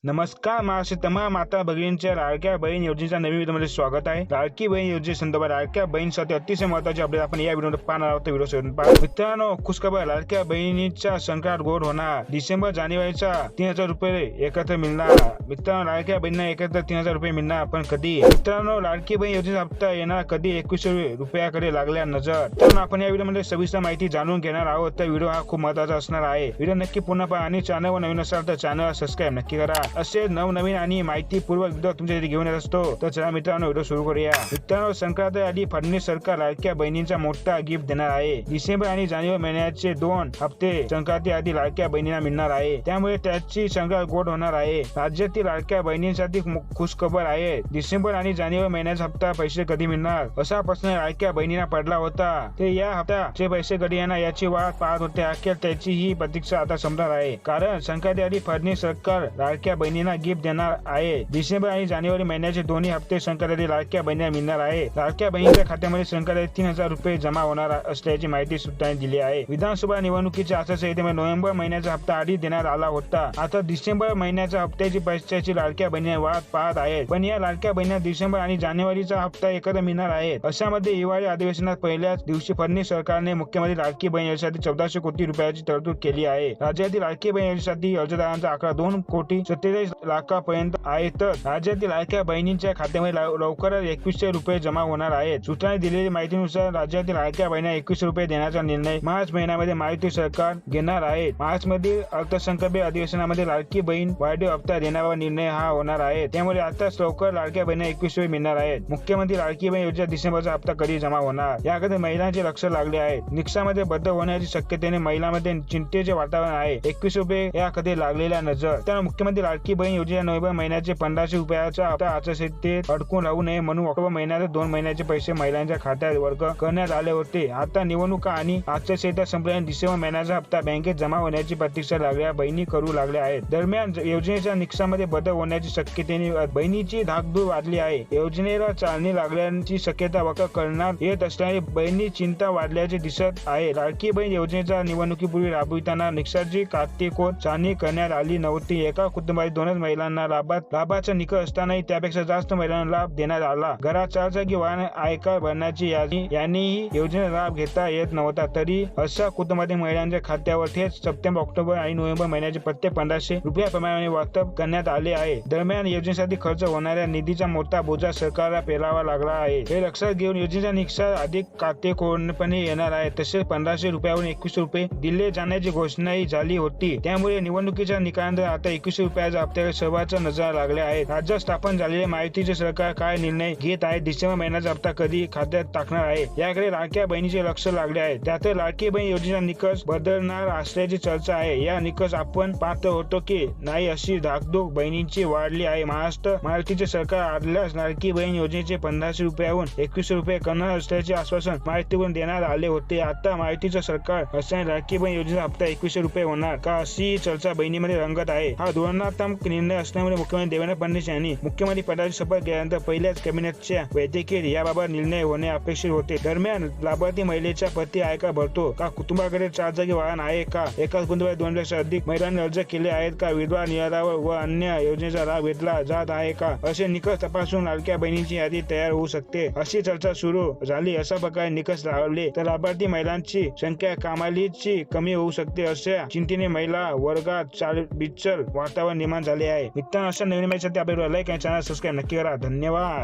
नमस्कार महाराष्ट्र तमाम माता भगिनींच्या लाडक्या बहीण योजनेच्या नवीन व्हिडिओमध्ये स्वागत आहे। लाडकी बहीण योजनेसंदर्भात लाडक्या बहिणीसाठी अतिशय महत्त्वाची अपडेट आपण या व्हिडिओमध्ये पाहणार आहोत। व्हिडिओ शेवटपर्यंत पहा। मित्रांनो, खुशखबर, लाडक्या बहिणीच्या संक्रांत गोड होणार। डिसेंबर जानेवारीचा 3,000 रुपये एकत्र मिळणार। मित्रांनो, लाडक्या बहिणींना एकत्र 3,000 रुपये मिळणार, पण कधी? मित्रांनो, लाडकी बहीण योजनेचा हप्ता येणार कधी? 21 रुपयाकडे लागल्या नजर। तर आपण या व्हिडिओमध्ये सविस्तर माहिती जाणून घेणार आहोत। तर व्हिडिओ हा खूप महत्त्वाचा असणार आहे। व्हिडिओ नक्की पूर्ण पहा आणि चॅनलवर नवीन असाल तर चॅनलला सबस्क्राईब नक्की करा। असे नवनवीन आणि माहितीपूर्वक व्हिडिओ तुमच्यासाठी घेऊन येत असतो। तर चला मित्रांनो, व्हिडिओ सुरू करूया। मित्रांनो, संक्रांत आधी फडणवीस सरकार लाडक्या बहिणींचा मोठा गिफ्ट देणार आहे। डिसेंबर आणि जानेवारी महिन्याचे 2 हप्ते संक्रांती आधी लाडक्या बहिणींना मिळणार आहे, त्यामुळे त्याची संक्रांत गोड होणार आहे। राज्यातील लाडक्या बहिणींसाठी खुशखबर आहे। डिसेंबर आणि जानेवारी महिन्याचा हप्ता पैसे कधी मिळणार असा प्रश्न लाडक्या बहिणींना पडला होता। ते या हप्त्याचे पैसे कधी येणार याची वाट पाहत होते। अखेर त्याची ही प्रतीक्षा आता संपणार आहे, कारण संक्रांती आधी फडणवीस सरकार लाडक्या बहिणींना गिफ्ट देणार आहे। डिसेंबर आणि जानेवारी महिन्याचे दोन्ही हप्ते संक्रांती लाडक्या बहिणींना मिळणार आहे। लाडक्या बहिणीच्या खात्यामध्ये संक्रांती 3,000 रुपये जमा होणार असल्याची माहिती सूत्रांनी दिली आहे। विधानसभा निवडणुकीच्या आचारसंहितेमध्ये नोव्हेंबर महिन्याचा हप्ता आधी देण्यात आला होता। आता डिसेंबर महिन्याच्या हप्त्याची पैशाची लाडक्या बहिणी वाट पाहत आहेत, पण या लाडक्या बहिणींना डिसेंबर आणि जानेवारीचा हप्ता एकत्र मिळणार आहे। अशामध्ये हिवाळी अधिवेशनात पहिल्याच दिवशी फडणवीस सरकारने मुख्यमंत्री लाडकी बहीण योजनेसाठी 1400 कोटी रुपयाची तरतूद केली आहे। राज्यातील लाडकी बहीण योजनेसाठी अर्जदारांचा आकडा 2,47 लाखापर्यंत आहे, तर राज्यातील लाडक्या बहिणींच्या खात्यामध्ये लवकरच 2100 रुपये जमा होणार आहेत। सूत्रांनी दिलेल्या माहितीनुसार राज्यातील लाडक्या बहिणींना 21 रुपये देण्याचा निर्णय मार्च महिन्यामध्ये महायुती सरकार घेणार आहे। मार्च मधील अर्थसंकल्पीय अधिवेशनामध्ये लाडकी बहीण वाढीव हप्ता देण्याबाबत निर्णय हा होणार आहे, त्यामुळे आताच लवकर लाडक्या बहिणींना 21 रुपये मिळणार आहेत। मुख्यमंत्री लाडकी बहीण योजना डिसेंबरचा हप्ता कधी जमा होणार याकडे महिलांचे लक्ष लागले आहे। निकषामध्ये बदल होण्याची शक्यतेने महिलांमध्ये चिंतेचे वातावरण आहे। 21 रुपये या कधी लागलेल्या नजर। त्यामुळे मुख्यमंत्री लाडकी बहीण योजना नोव्हेंबर महिन्याचे 1500 रुपयाचा हप्ता आचारसंहितेत अडकून राहू नये म्हणून ऑक्टोबर महिन्यात 2 महिन्याचे पैसे महिलांच्या खात्यात वर्ग करण्यात आले होते। आता निवडणुका आणि आचारसंहिता संपल्याने डिसेंबर महिन्याचा हप्ता बँकेत जमा होण्याची प्रतीक्षा लागल्या बहिणी करू लागल्या आहेत। दरम्यान योजनेच्या निकषामध्ये बदल होण्याची शक्यतेने बहिणीची धाकधूक वाढली आहे। योजनेला चालनी लागल्याची शक्यता व्यक्त करण्यात येत असल्याने बहिणी चिंता वाढल्याचे दिसत आहे। लाडकी बहीण योजनेच्या निवडणुकीपूर्वी राबविताना निकषाची काटेकोर चालणी करण्यात आली नव्हती। एका कुटुंबातील 2च महिलांना लाभाचा निकष असतानाही त्यापेक्षा जास्त महिलांना लाभ देण्यात आला। घरात 4 चाकी वाहन आयकर भरण्याची यांनीही योजनेचा लाभ घेता येत नव्हता, तरी अशा कुटुंबातील महिलांच्या खात्यावर थेट सप्टेंबर, ऑक्टोबर आणि नोव्हेंबर महिन्याचे प्रत्येक 1500 रुपयाप्रमाणे वाटप करण्यात आले आहे। दरम्यान योजनेसाठी खर्च होणाऱ्या निधीचा मोठा बोजा सरकारला पेलावा लागला आहे। हे लक्षात घेऊन योजनेचा निकष अधिक काटेकोरपणे येणार आहे। तसेच 1500 रुपयावरून 21 रुपये दिले जाण्याची घोषणाही झाली होती, त्यामुळे निवडणुकीच्या निकालानंतर आता 21 रुपयाच्या हप्त्याकडे सर्वांच्या नजर लागल्या आहेत। राज्यात स्थापन झालेले महायुतीचे सरकार काय निर्णय घेत आहे, डिसेंबर महिन्याचा हप्ता कधी खात्यात टाकणार आहे याकडे लाडक्या बहिणीचे लक्ष लागले आहे। त्यात लाडकी बहीण योजनेचा निकष बदलणार असल्याची चर्चा आहे। या निकष आपण पाहत होतो की नाही अशी धाकधूक बहिणींची वाढली आहे। महायुतीचे सरकार आल्यास लाडकी बहीण योजनेचे 1500 रुपयाहून 21 रुपये करणार असल्याचे आश्वासन महायुतीकडून देण्यात आले होते। आता महायुतीचं सरकार असल्याने लाडकी बहीण योजनेचा हप्ता 21 रुपये होणार का अशी चर्चा बहिणीमध्ये रंगत आहे। हा धोरणात्मक निर्णय असल्यामुळे मुख्यमंत्री देवेंद्र फडणवीस यांनी मुख्यमंत्री पदाची शपथ घेतल्यानंतर पहिल्याच कॅबिनेटच्या बैठकीत याबाबत निर्णय होणे अपेक्षित होते। दरम्यान लाभार्थी महिलेच्या पती आयकर भरतो का, कुटुंबाकडे 4 चाकी वाहन आहे का, एकाच कुटुंबात 2 पेक्षा अधिक महिलांनी अर्ज केले आहेत का, विधवा निराधार व अन्य योजनेचा लाभ घेतला जात आहे का, असे निकष तपासून लाडक्या बहिणींची यादी तयार होऊ शकते अशी चर्चा सुरू झाली। अशा प्रकारे निकष लावले तर लाभार्थी महिलांची संख्या कमालीची कमी होऊ शकते, अशा चिंतेने महिला वर्गात चालबिचल वातावरण निर्माण झाले आहे। मित्रांनो, अशा नवीन माहितीसाठी आपल्याला लाईक आणि चॅनल सबस्क्राईब नक्की करा। धन्यवाद।